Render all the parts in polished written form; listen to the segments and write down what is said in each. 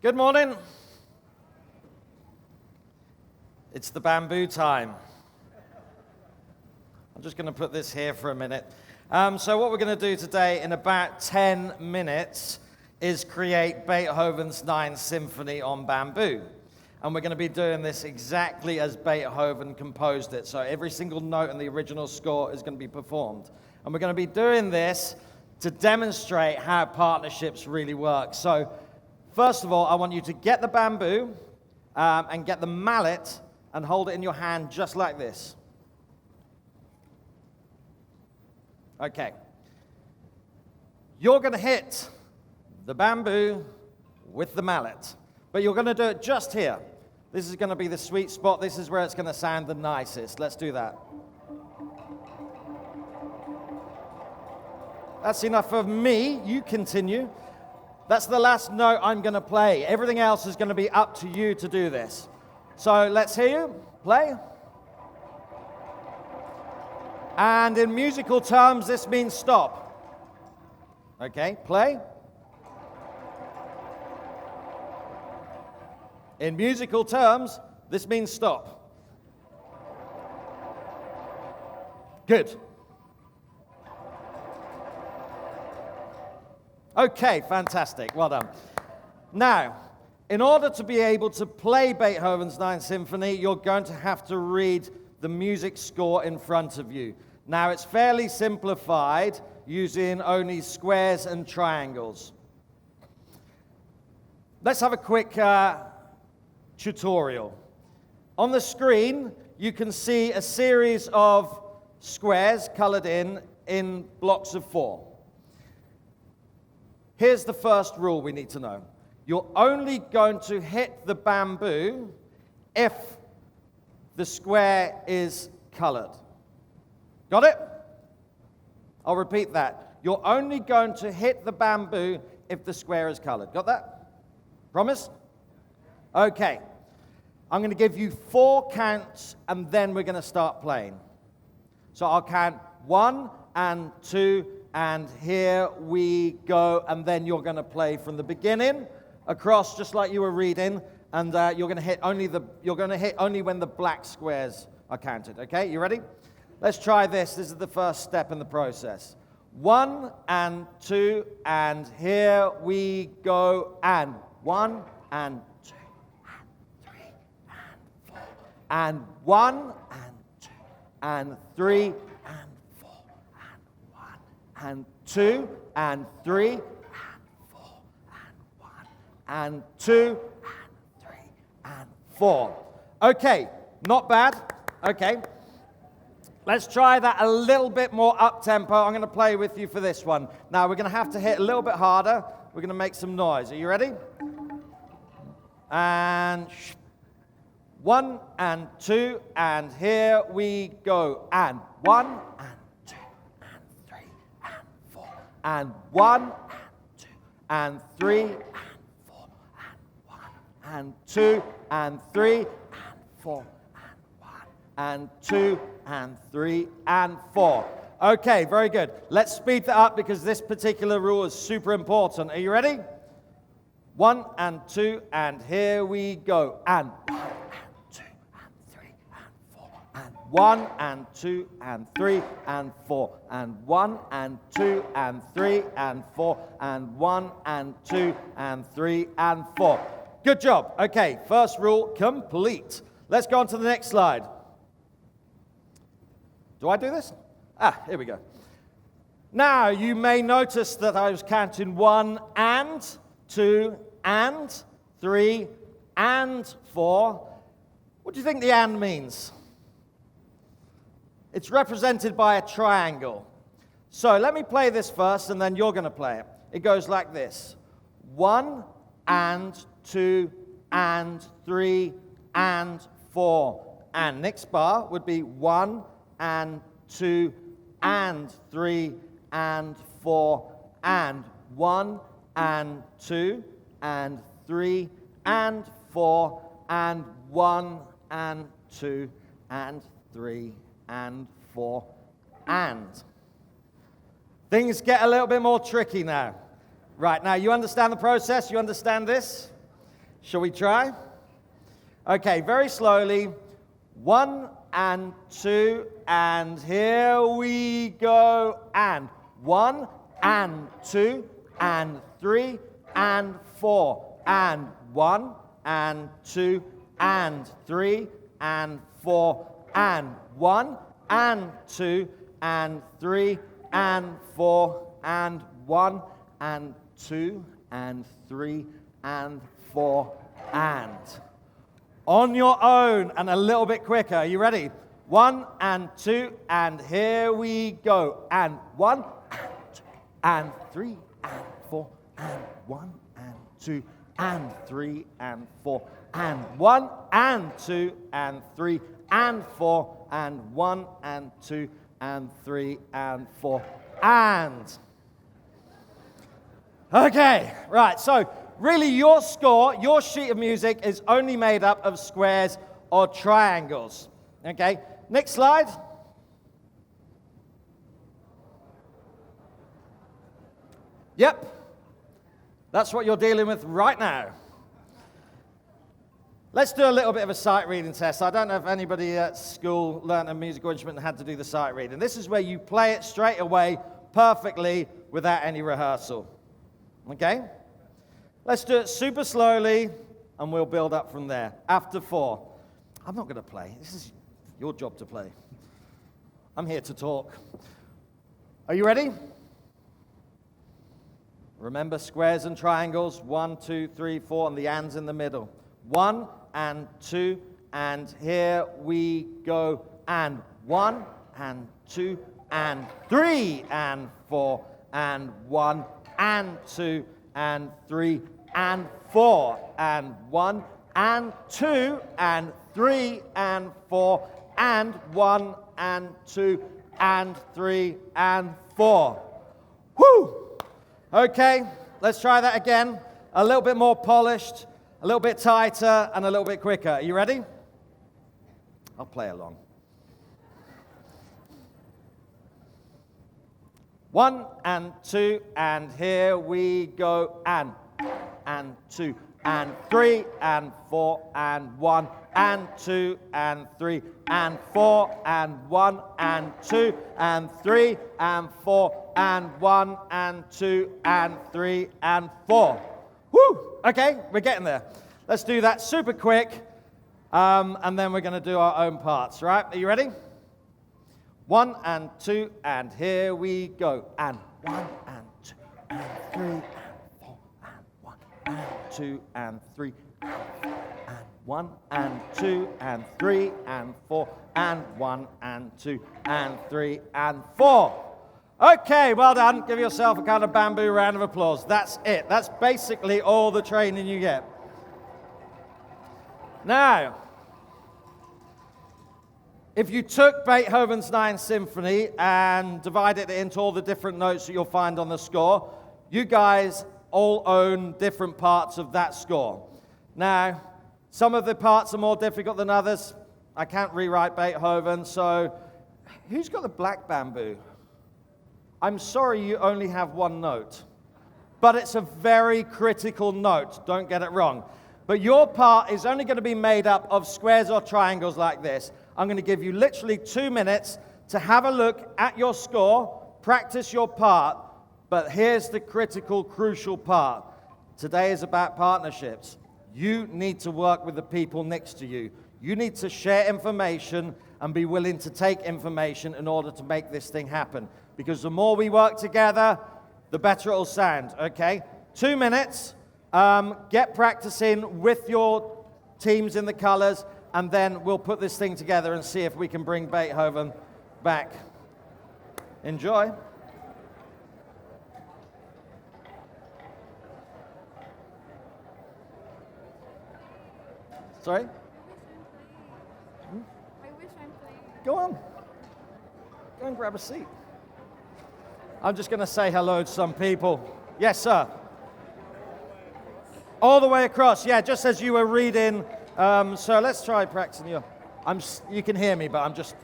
Good morning. It's the bamboo time. I'm just going to put this here for a minute. So what we're going to do today in about 10 minutes is create Beethoven's Ninth Symphony on bamboo. And we're going to be doing this exactly as Beethoven composed it. So every single note in the original score is going to be performed. And we're going to be doing this to demonstrate how partnerships really work. So first of all, I want you to get the bamboo and get the mallet and hold it in your hand just like this. Okay. You're going to hit the bamboo with the mallet, but you're going to do it just here. This is going to be the sweet spot. This is where it's going to sound the nicest. Let's do that. That's enough of me. You continue. That's the last note I'm going to play. Everything else is going to be up to you to do this. So let's hear you. Play. And in musical terms, this means stop. Okay, play. In musical terms, this means stop. Good. Okay, fantastic. Well done. Now, in order to be able to play Beethoven's Ninth Symphony, you're going to have to read the music score in front of you. Now, it's fairly simplified using only squares and triangles. Let's have a quick tutorial. On the screen, you can see a series of squares colored in blocks of 4. Here's the first rule we need to know. You're only going to hit the bamboo if the square is colored. Got it? I'll repeat that. You're only going to hit the bamboo if the square is colored. Got that? Promise? Okay. I'm going to give you 4 counts, and then we're going to start playing. So I'll count 1 and 2, and here we go, and then you're going to play from the beginning across, just like you were reading, and you're going to hit only when the black squares are counted. Okay, you ready? Let's try this. This is the first step in the process. 1 and 2, and here we go, and 1 and 2 and 3 and 4, and 1 and 2 and 3 and 4 and 1 and 2 and 3 and 4 and 1 and 2 and 3 and 4. Okay, not bad. Okay. Let's try that a little bit more up-tempo. I'm going to play with you for this one. Now, we're going to have to hit a little bit harder. We're going to make some noise. Are you ready? And 1 and 2, and here we go. And 1 and 2 and 3 and 4, and 1 and 2 and 3 and 4, and 1 and 2 and 3 and 4, and 1 and 2 and 3 and 4. Okay, very good. Let's speed that up because this particular rule is super important. Are you ready? 1 and 2, and here we go. And 1 and 2 and 3 and 4, and 1 and 2 and 3 and 4, and 1 and 2 and 3 and 4, and 1 and 2 and 3 and 4. Good job. Okay, first rule complete. Let's go on to the next slide. Do I do this? Here we go. Now, you may notice that I was counting 1 and 2 and 3 and 4. What do you think the and means? It's represented by a triangle. So let me play this first, and then you're going to play it. It goes like this. 1 and 2 and 3 and 4. And next bar would be 1 and 2 and 3 and 4 and 1 and 2 and 3 and 4 and 1 and 2 and 3 and 4 and. Things get a little bit more tricky now. Right, now you understand the process? You understand this? Shall we try? Okay, very slowly. 1 and 2, and here we go. And 1 and 2 and 3 and 4 and 1 and 2 and 3 and 4 and 1 and 2 and 3 and 4 and 1 and 2 and 3 and 4 and. On your own and a little bit quicker. Are you ready? 1 and 2 and here we go. And 1 and 2 and 3 and 4 and 1 and 2 and 3 and 4 and 1 and 2 and 3 and 4 and 1 and 2 and 3 and 4 and. Okay, right, so really your score, your sheet of music is only made up of squares or triangles. Okay, next slide. Yep, that's what you're dealing with right now. Let's do a little bit of a sight reading test. I don't know if anybody at school learned a musical instrument and had to do the sight reading. This is where you play it straight away perfectly without any rehearsal. Okay? Let's do it super slowly and we'll build up from there. After 4. I'm not going to play. This is your job to play. I'm here to talk. Are you ready? Remember squares and triangles. 1, 2, 3, 4, and the ands in the middle. 1 and 2, and here we go. And 1 and 2 and 3 and 4 and 1 and 2 and 3 and 4 and 1 and 2 and 3 and 4 and 1 and 2 and 3 and 4. Woo! Okay, let's try that again. A little bit more polished, a little bit tighter, and a little bit quicker. Are you ready? I'll play along. 1 and 2, and here we go. And 2 and 3 and 4 and 1 and 2 and 3 and 4 and 1 and 2 and 3 and 4 and 1 and 2 and 3 and 4. Woo! Okay, we're getting there. Let's do that super quick, and then we're going to do our own parts, right? Are you ready? 1 and 2, and here we go. And 1 and 2 and 3 and 4 and 1 and 2 and 3 and 1 and 2 and 3 and 4 and 1 and 2 and 3 and 4. Okay, well done. Give yourself a kind of bamboo round of applause. That's it. That's basically all the training you get. Now, if you took Beethoven's Ninth Symphony and divided it into all the different notes that you'll find on the score, you guys all own different parts of that score. Now, some of the parts are more difficult than others. I can't rewrite Beethoven, so who's got the black bamboo? I'm sorry you only have one note, but it's a very critical note, don't get it wrong. But your part is only going to be made up of squares or triangles like this. I'm going to give you literally 2 minutes to have a look at your score, practice your part, but here's the critical, crucial part. Today is about partnerships. You need to work with the people next to you. You need to share information and be willing to take information in order to make this thing happen. Because the more we work together, the better it'll sound, okay? 2 minutes. Get practicing with your teams in the colors, and then we'll put this thing together and see if we can bring Beethoven back. Enjoy. Sorry? I wish I'm playing. Go on. Go and grab a seat. I'm just going to say hello to some people. Yes, sir. All the way across. Yeah, just as you were reading. So let's try practicing. You can hear me, but I'm just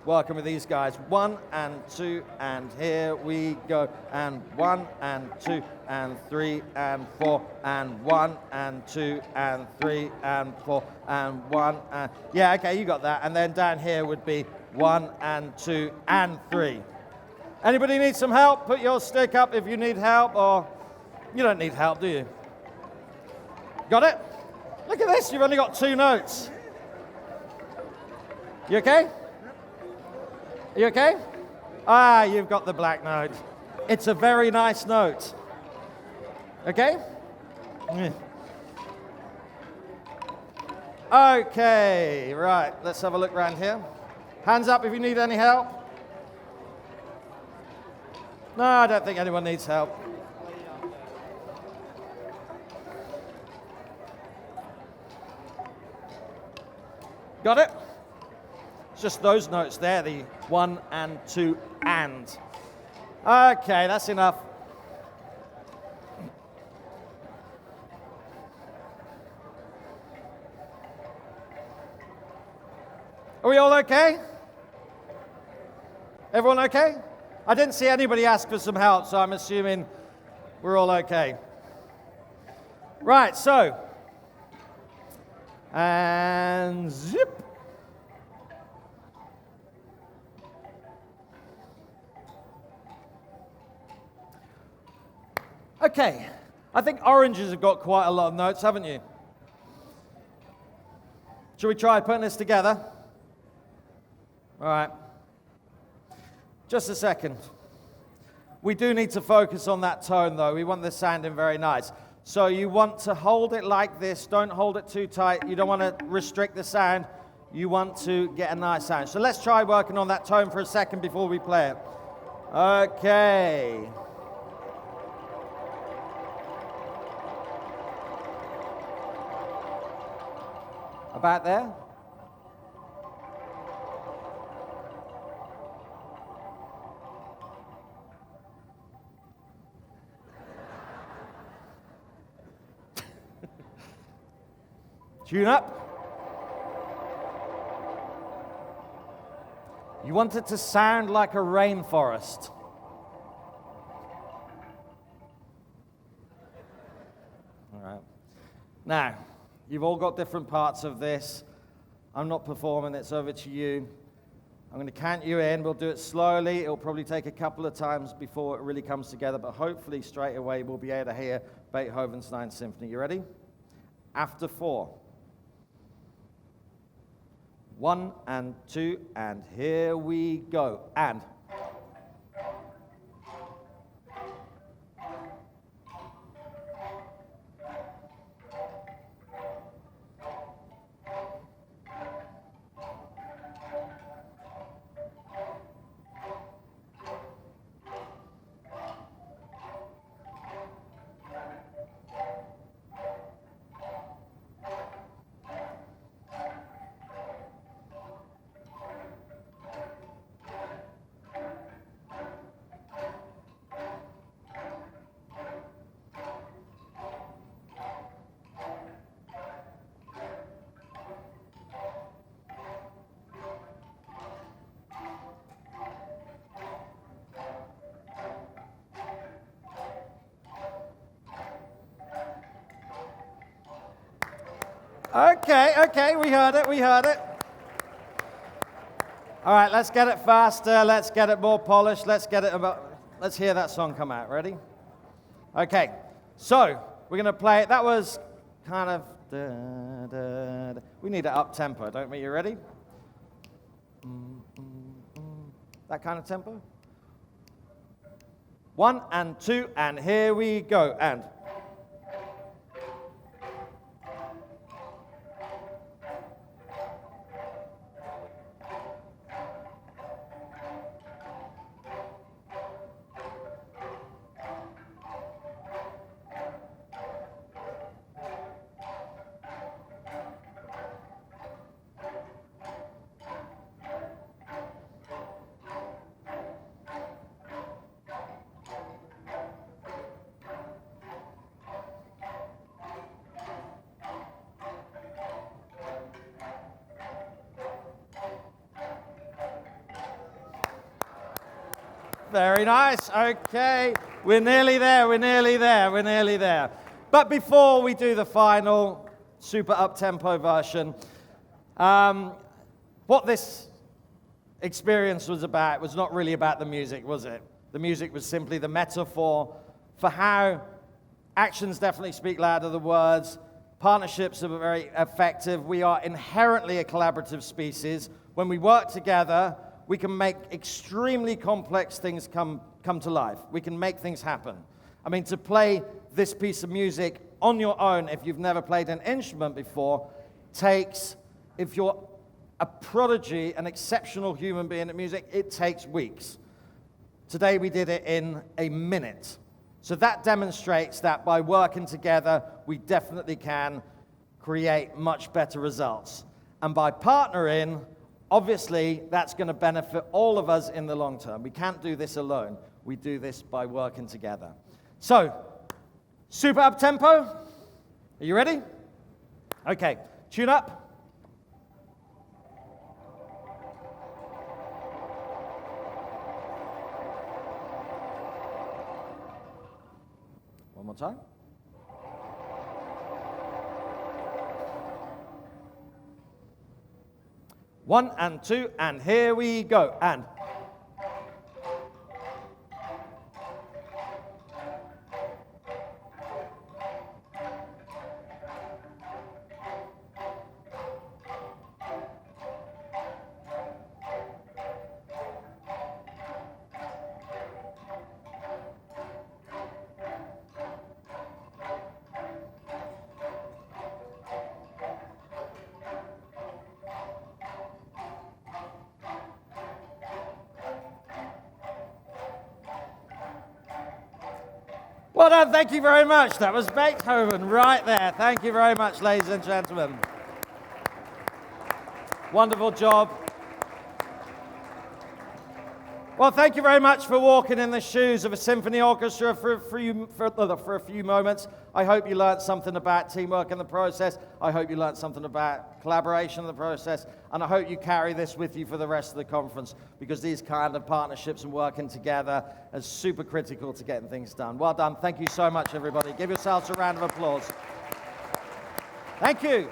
working with these guys. 1 and 2, and here we go. And 1 and 2 and 3 and 4 and 1 and 2 and 3 and 4 and 1 and... Yeah, okay, you got that. And then down here would be 1 and 2 and 3. Anybody need some help? Put your stick up if you need help, or you don't need help, do you? Got it? Look at this, you've only got 2 notes. You okay? Are you okay? Ah, you've got the black note. It's a very nice note. Okay? Okay, right, let's have a look around here. Hands up if you need any help. No, I don't think anyone needs help. Got it? It's just those notes there, the 1 and 2 and. Okay, that's enough. Are we all okay? Everyone okay? I didn't see anybody ask for some help, so I'm assuming we're all okay. Right, so. And zip. Okay, I think oranges have got quite a lot of notes, haven't you? Shall we try putting this together? All right. Just a second. We do need to focus on that tone, though. We want this sounding very nice. So you want to hold it like this. Don't hold it too tight. You don't want to restrict the sound. You want to get a nice sound. So let's try working on that tone for a second before we play it. Okay. About there? Tune up. You want it to sound like a rainforest. All right. Now, you've all got different parts of this. I'm not performing, it's over to you. I'm going to count you in. We'll do it slowly. It'll probably take a couple of times before it really comes together, but hopefully straight away we'll be able to hear Beethoven's Ninth Symphony. You ready? After 4. 1 and 2, and here we go. And. Okay, we heard it. All right, let's get it faster, let's get it more polished, let's hear that song come out. Ready? Okay, so we're going to play it. That was kind of, we need it up tempo, don't we? You ready? That kind of tempo? 1 and 2, and here we go, and. Very nice. Okay. We're nearly there. But before we do the final super up-tempo version, what this experience was about was not really about the music, was it? The music was simply the metaphor for how actions definitely speak louder than words. Partnerships are very effective. We are inherently a collaborative species. When we work together, we can make extremely complex things come to life. We can make things happen. I mean, to play this piece of music on your own, if you've never played an instrument before, takes, if you're a prodigy, an exceptional human being at music, it takes weeks. Today we did it in a minute. So that demonstrates that by working together, we definitely can create much better results. And by partnering, obviously, that's going to benefit all of us in the long term. We can't do this alone. We do this by working together. So, super up-tempo. Are you ready? Okay, tune up. One more time. One and two, and here we go. And well done, thank you very much. That was Beethoven right there. Thank you very much, ladies and gentlemen. Wonderful job. Well, thank you very much for walking in the shoes of a symphony orchestra for a few moments. I hope you learned something about teamwork in the process. I hope you learned something about collaboration in the process. And I hope you carry this with you for the rest of the conference, because these kind of partnerships and working together are super critical to getting things done. Well done. Thank you so much, everybody. Give yourselves a round of applause. Thank you.